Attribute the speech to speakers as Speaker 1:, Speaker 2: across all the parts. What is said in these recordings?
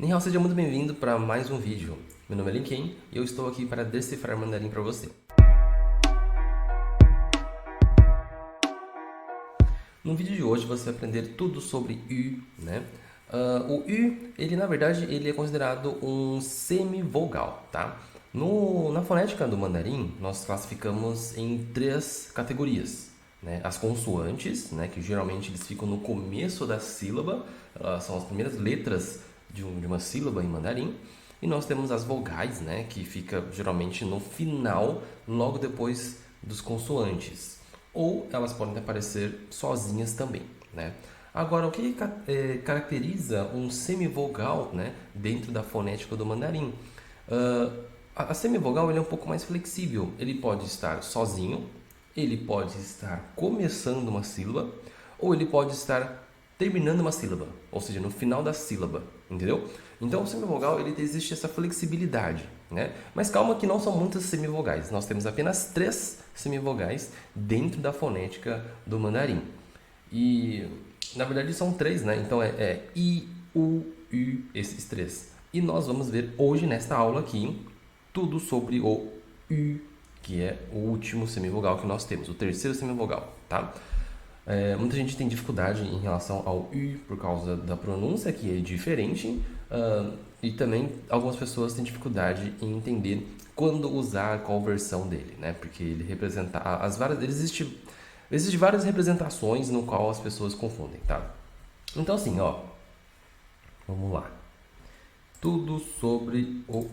Speaker 1: Nihao, seja muito bem-vindo para mais um vídeo. Meu nome é Linken e eu estou aqui para decifrar mandarim para você. No vídeo de hoje você vai aprender tudo sobre Yu, né? O Yu, ele na verdade ele é considerado um semivogal, tá? Na fonética do mandarim, nós classificamos em três categorias, né? As consoantes, né? Que geralmente eles ficam no começo da sílaba, são as primeiras letras de uma sílaba em mandarim. E nós temos as vogais, né? Que fica geralmente no final, logo depois dos consoantes. Ou elas podem aparecer sozinhas também, né? Agora, o que caracteriza um semivogal, né, dentro da fonética do mandarim? A semivogal ele é um pouco mais flexível. Ele pode estar sozinho, ele pode estar começando uma sílaba, ou ele pode estar terminando uma sílaba, ou seja, no final da sílaba, entendeu? Então, o semivogal ele existe essa flexibilidade, né? Mas calma que não são muitas semivogais. Nós temos apenas 3 semivogais dentro da fonética do mandarim. E na verdade são 3, né? Então é I, U, U, esses 3. E nós vamos ver hoje nesta aula aqui tudo sobre o U, que é o último semivogal que nós temos, o terceiro semivogal, tá? Muita gente tem dificuldade em relação ao U por causa da pronúncia, que é diferente, e também algumas pessoas têm dificuldade em entender quando usar qual versão dele, né? Porque ele representa existe várias representações no qual as pessoas confundem, tá? Então assim, ó, vamos lá. Tudo sobre o U.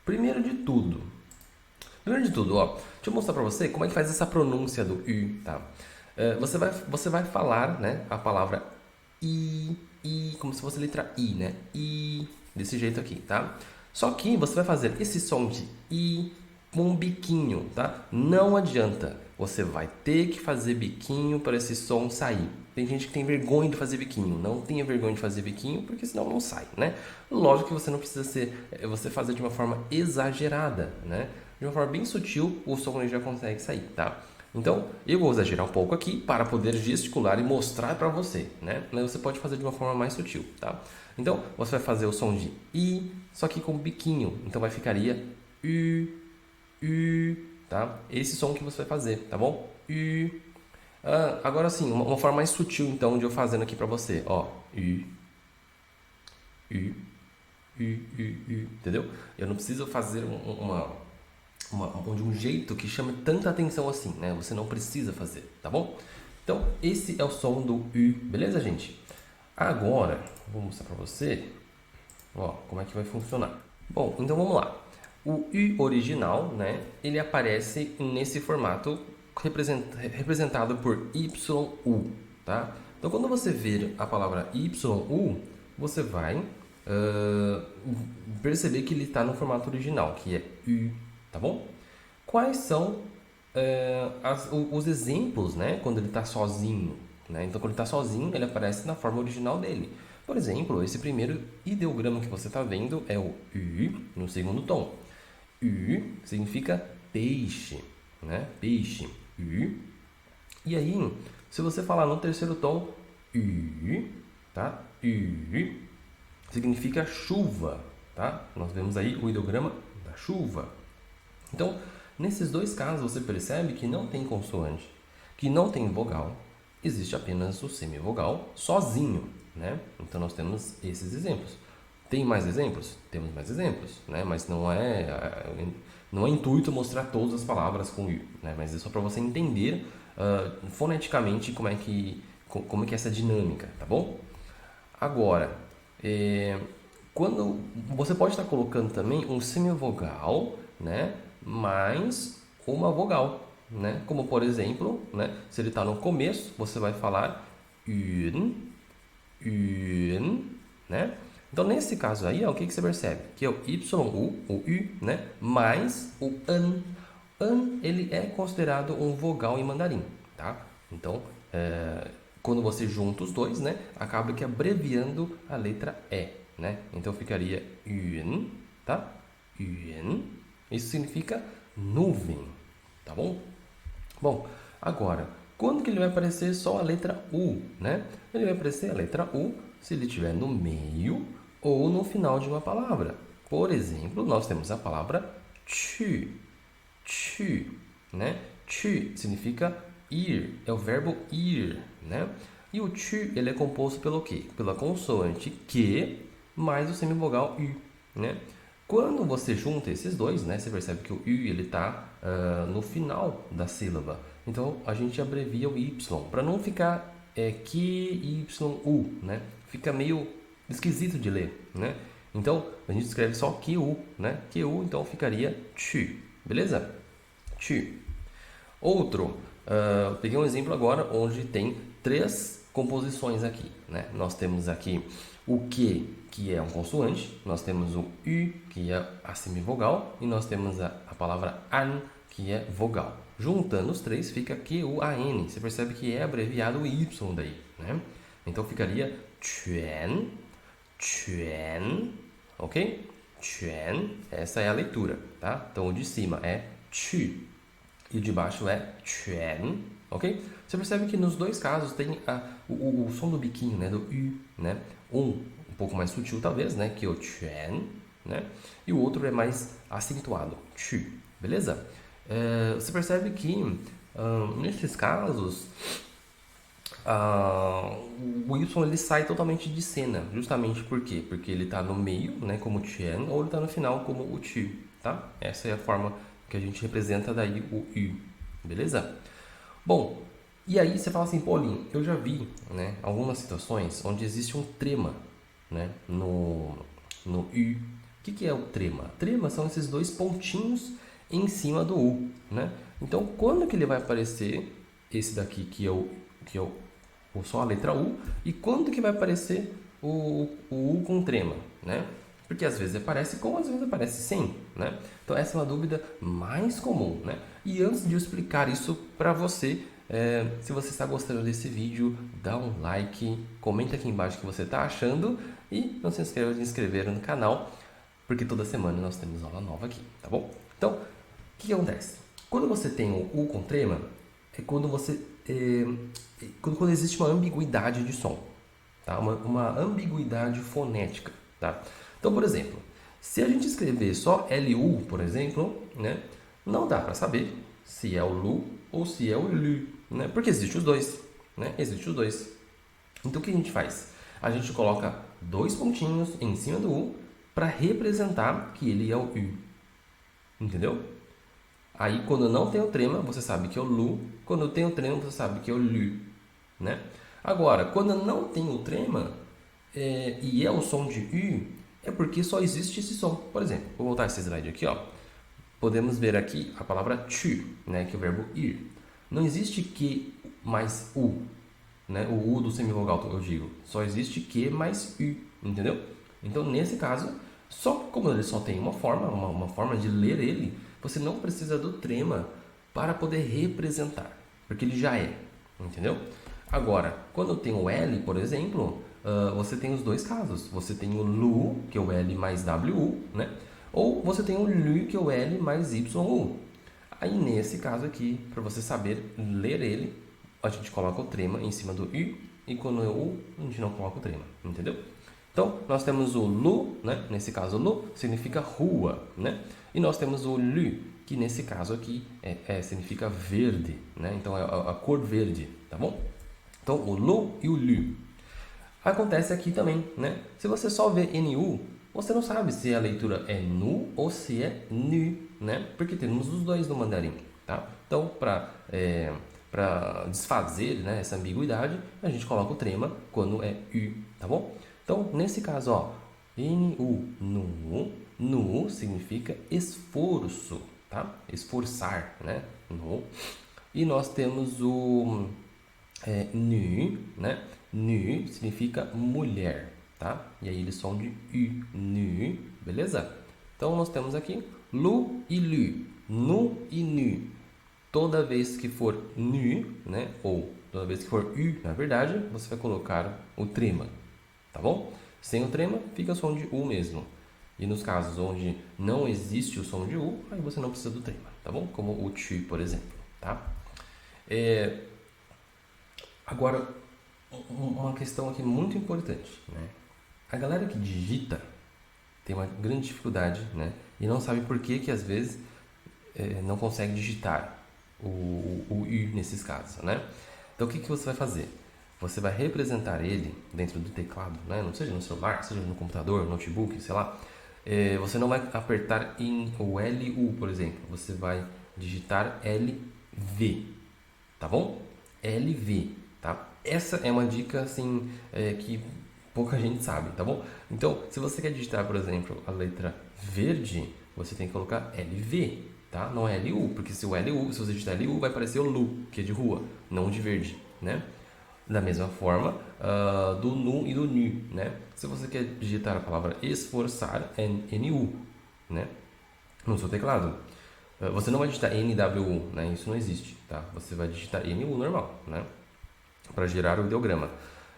Speaker 1: Primeiro de tudo, ó, deixa eu mostrar para você como é que faz essa pronúncia do U, tá? Você vai falar, né, a palavra I, como se fosse a letra I, né? I, desse jeito aqui, tá? Só que você vai fazer esse som de I com um biquinho, tá? Não adianta. Você vai ter que fazer biquinho para esse som sair. Tem gente que tem vergonha de fazer biquinho. Não tenha vergonha de fazer biquinho, porque senão não sai, né? Lógico que você não precisa você fazer de uma forma exagerada, né? De uma forma bem sutil, o som já consegue sair, tá? Então, eu vou exagerar um pouco aqui para poder gesticular e mostrar para você, né? Mas você pode fazer de uma forma mais sutil, tá? Então, você vai fazer o som de I, só que com biquinho. Então, ficaria U, tá? Esse som que você vai fazer, tá bom? U. Agora sim, uma forma mais sutil, então, de eu fazendo aqui para você, ó. U, entendeu? Eu não preciso fazer de um jeito que chame tanta atenção assim, né? Você não precisa fazer, tá bom? Então, esse é o som do U, beleza, gente? Agora, vou mostrar pra você, ó, como é que vai funcionar. Bom, então vamos lá. O U original, né? Ele aparece nesse formato representado por YU, tá? Então, quando você ver a palavra YU, você vai perceber que ele está no formato original, que é U, tá bom? Quais são os exemplos, né, quando ele está sozinho, né? Então, quando ele está sozinho, ele aparece na forma original dele. Por exemplo, esse primeiro ideograma que você está vendo é o U no segundo tom. U significa peixe, né? Peixe. U. E aí, se você falar no terceiro tom, U, tá? U significa chuva, tá? Nós vemos aí o ideograma da chuva. Então, nesses dois casos, você percebe que não tem consoante, que não tem vogal, existe apenas o semivogal sozinho, né? Então, nós temos esses exemplos. Tem mais exemplos? Temos mais exemplos, né? Mas não é intuito mostrar todas as palavras com U, né? Mas é só para você entender foneticamente como é que é essa dinâmica, tá bom? Agora, quando você pode estar colocando também um semivogal, né, mais uma vogal, né? Como por exemplo, né, se ele está no começo, você vai falar yun, né? Então nesse caso aí, ó, o que você percebe? Que é o YU, o U, né, mais o an. An ele é considerado um vogal em mandarim, tá? Então quando você junta os dois, né, acaba que abreviando a letra E, né? Então ficaria Yun, tá? Yun. Isso significa nuvem, tá bom? Bom, agora, quando que ele vai aparecer só a letra U, né? Ele vai aparecer a letra U se ele estiver no meio ou no final de uma palavra. Por exemplo, nós temos a palavra去, né? 去 significa ir, é o verbo ir, né? E o 去 ele é composto pelo quê? Pela consoante Q mais o semivogal U, né? Quando você junta esses dois, né, você percebe que o U ele está no final da sílaba. Então a gente abrevia o Y para não ficar Q, Y, U, né? Fica meio esquisito de ler, né? Então a gente escreve só QU, né? QU, então ficaria 去, beleza? 去. Outro, peguei um exemplo agora onde tem três composições aqui, né? Nós temos aqui o que é um consoante, nós temos o U, que é a semivogal, e nós temos a palavra an, que é vogal. Juntando os três fica QUAN. Você percebe que é abreviado o Y daí, né? Então ficaria 全, 全, ok? 全, essa é a leitura, tá? Então o de cima é 去 e o de baixo é 全, ok? Você percebe que nos dois casos tem o som do biquinho, né? Do U, né? Um pouco mais sutil talvez, né? Que é o 全, né? E o outro é mais acentuado, 去, beleza? Você percebe que nesses casos o Y ele sai totalmente de cena, justamente por quê? Porque ele está no meio, né, como o Tien, ou ele está no final como o Tu, tá? Essa é a forma que a gente representa daí o U, beleza? Bom, e aí você fala assim, Paulinho, eu já vi, né, algumas situações onde existe um trema, né, no U. O que é o trema? Trema são esses dois pontinhos em cima do U, né? Então, quando que ele vai aparecer esse daqui que é o só a letra U, e quando que vai aparecer o U com trema, né? Porque às vezes aparece com, às vezes aparece sem, né? Então essa é uma dúvida mais comum, né? E antes de eu explicar isso para você, se você está gostando desse vídeo, dá um like, comenta aqui embaixo o que você está achando e não se esqueça de se inscrever no canal, porque toda semana nós temos aula nova aqui, tá bom? Então, o que acontece? Quando você tem o U com trema, é quando você quando existe uma ambiguidade de som, tá? Uma ambiguidade fonética, tá? Então, por exemplo, se a gente escrever só LU, por exemplo, né, não dá para saber se é o LU ou se é o LU, né? Porque existe os dois, né? Existe os dois. Então, o que a gente faz? A gente coloca dois pontinhos em cima do U para representar que ele é o U, entendeu? Aí, quando não tem o trema, você sabe que é o LU. Quando tem o trema, você sabe que é o LU, né? Agora, quando não tem o trema e é o som de U, é porque só existe esse som. Por exemplo, vou voltar esse slide aqui, ó. Podemos ver aqui a palavra tu, né, que é o verbo ir. Não existe que mais u, né? O u do semivogal, eu digo. Só existe que mais u, entendeu? Então, nesse caso, só como ele só tem uma forma de ler ele, você não precisa do trema para poder representar, porque ele já é, entendeu? Agora, quando tem o L, por exemplo, você tem os dois casos. Você tem o LU, que é o L mais WU, né? Ou você tem o LU, que é o L mais YU. Aí, nesse caso aqui, para você saber ler ele, a gente coloca o trema em cima do U, e quando é U, a gente não coloca o trema, entendeu? Então, nós temos o LU, né? Nesse caso, LU significa rua, né? E nós temos o LU, que nesse caso aqui significa verde, né? Então, é a cor verde, tá bom? Então, o LU e o LU. Acontece aqui também, né? Se você só vê NU, você não sabe se a leitura é NU ou se é NU, né? Porque temos os dois no mandarim, tá? Então, para desfazer, né, essa ambiguidade, a gente coloca o trema quando é U, tá bom? Então, nesse caso, ó, NU, nu significa esforço, tá? Esforçar, né? Nu. E nós temos o nu, né? Nu significa mulher, tá? E aí eles são de U, nu, beleza? Então nós temos aqui lu e lu, nu e nu. Toda vez que for nu, né? Ou toda vez que for U, na verdade, você vai colocar o trema, tá bom? Sem o trema, fica o som de U mesmo. E nos casos onde não existe o som de U, aí você não precisa do trema, tá bom? Como o tu, por exemplo, tá? Agora, uma questão aqui muito importante, né? A galera que digita tem uma grande dificuldade, né? E não sabe por que às vezes não consegue digitar o I nesses casos, né? Então o que você vai fazer? Você vai representar ele dentro do teclado, né? Não seja no celular, seja no computador, notebook, sei lá. Você não vai apertar o LU, por exemplo. Você vai digitar LV, tá bom? LV, tá? Essa é uma dica assim que pouca gente sabe, tá bom? Então, se você quer digitar, por exemplo, a letra verde, você tem que colocar LV, tá? Não é LU, porque se você digitar LU, vai aparecer o LU, que é de rua, não de verde, né? Da mesma forma, do NU e do NU, né? Se você quer digitar a palavra esforçar, é NU, né? No seu teclado. Você não vai digitar NWU, né? Isso não existe, tá? Você vai digitar NU normal, né? Para gerar o ideograma.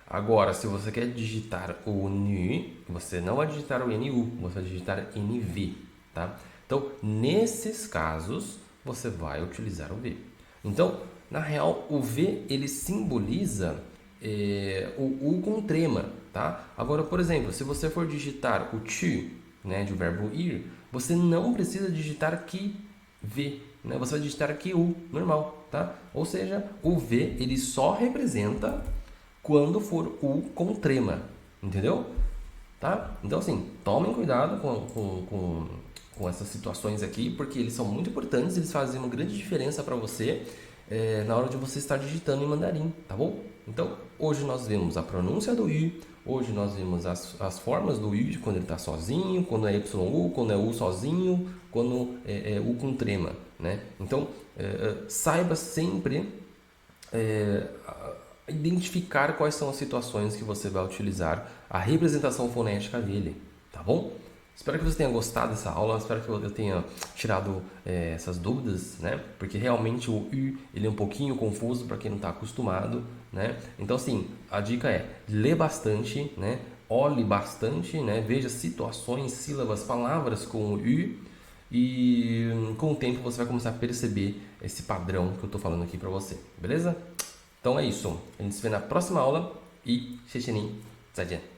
Speaker 1: Agora, se você quer digitar o NU, você não vai digitar o NU, você vai digitar NV, tá? Então, nesses casos, você vai utilizar o V. Então, na real, o V ele simboliza o U com trema, tá? Agora, por exemplo, se você for digitar o to, né, de verbo ir, você não precisa digitar que V, né? Você vai digitar aqui U, normal, tá? Ou seja, o V ele só representa quando for U com trema, entendeu? Tá? Então, assim, tomem cuidado com essas situações aqui, porque eles são muito importantes, eles fazem uma grande diferença para você na hora de você estar digitando em mandarim, tá bom? Então, hoje nós vimos a pronúncia do I, hoje nós vimos as formas do I, quando ele está sozinho, quando é YU, quando é U sozinho, quando é U com trema, né? Então, saiba sempre identificar quais são as situações que você vai utilizar a representação fonética dele, tá bom? Espero que você tenha gostado dessa aula, espero que eu tenha tirado essas dúvidas, né? Porque realmente o U ele é um pouquinho confuso para quem não está acostumado, né? Então, assim, a dica é lê bastante, né? Olhe bastante, né? Veja situações, sílabas, palavras com o U e com o tempo você vai começar a perceber esse padrão que eu estou falando aqui para você, beleza? Então é isso. A gente se vê na próxima aula e 谢谢你，再见。